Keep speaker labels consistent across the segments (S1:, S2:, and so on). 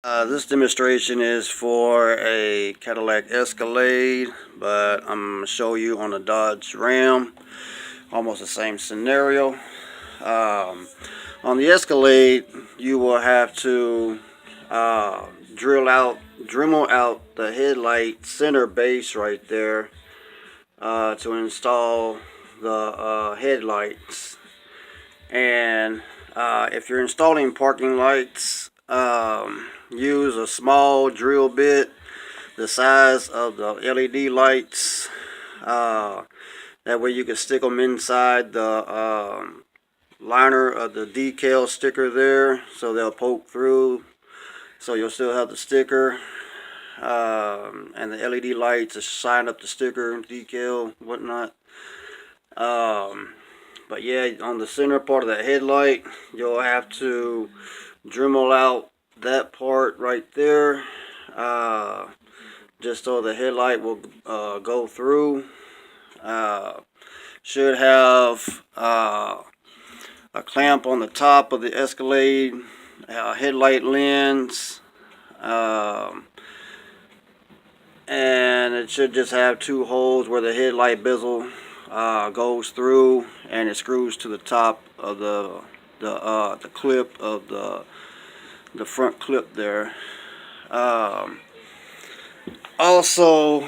S1: This demonstration is for a Cadillac Escalade, but I'm going to show you on a Dodge Ram. Almost the same scenario. On the Escalade, you will have to Dremel out the headlight center base right there to install the headlights. And if you're installing parking lights, use a small drill bit the size of the LED lights. That way you can stick them inside the liner of the decal sticker there, so they'll poke through, so you'll still have the sticker and the LED lights to shine up the sticker, decal, whatnot. But yeah, on the center part of the headlight, you'll have to Dremel out that part right there, just so the headlight will go through. Should have a clamp on the top of the Escalade headlight lens, and it should just have two holes where the headlight bezel goes through, and it screws to the top of the clip of the front clip there. Also,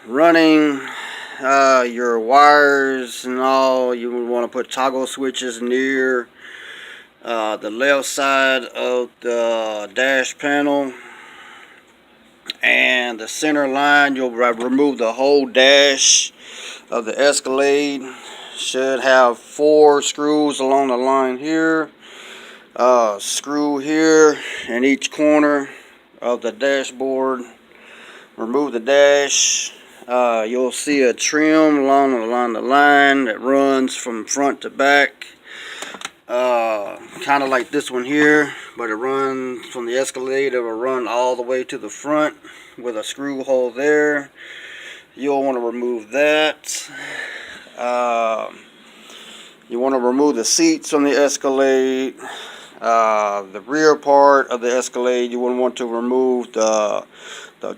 S1: running your wires and all, you would want to put toggle switches near the left side of the dash panel and the center line. You'll remove the whole dash of the Escalade. Should have 4 screws along the line here, screw here in each corner of the dashboard. Remove the dash. You'll see a trim along the line that runs from front to back, kind of like this one here, but it runs from the Escalade. It will run all the way to the front with a screw hole there. You'll want to remove that. You want to remove the seats from the Escalade. The rear part of the Escalade, you would want to remove the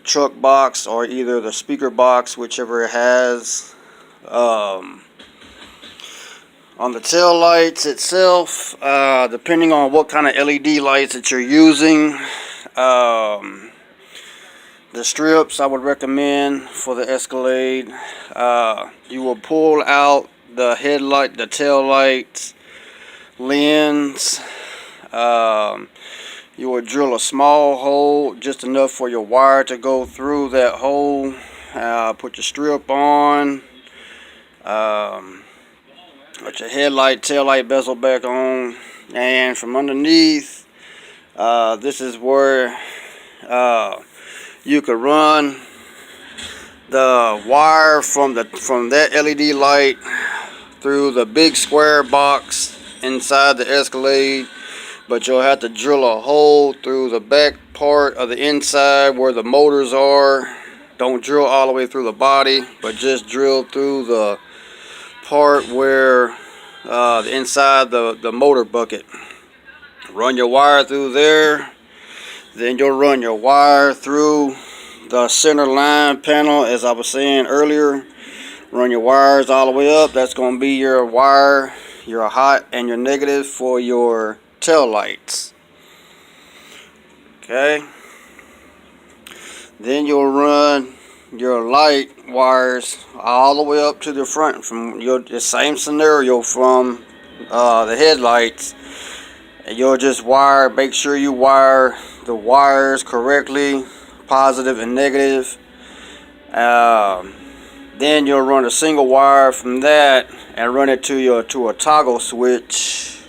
S1: truck box or either the speaker box, whichever it has. On the tail lights itself, depending on what kind of LED lights that you're using, the strips I would recommend for the Escalade, you will pull out the headlight, the tail light lens. You will drill a small hole, just enough for your wire to go through that hole. Put your strip on. Put your headlight, tail light bezel back on, and from underneath, this is where you could run the wire from that LED light through the big square box inside the Escalade, but you'll have to drill a hole through the back part of the inside where the motors are. Don't drill all the way through the body, but just drill through the part where the inside the motor bucket. Run your wire through there. Then you'll run your wire through the center line panel, as I was saying earlier. Run your wires all the way up. That's going to be your wire, your hot and your negative for your tail lights. Okay. Then you'll run your light wires all the way up to the front from the same scenario from the headlights. And you'll just make sure you wire the wires correctly, positive and negative. Then you'll run a single wire from that and run it to a toggle switch,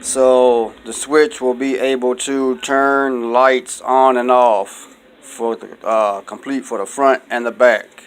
S1: so the switch will be able to turn lights on and off for the complete for the front and the back.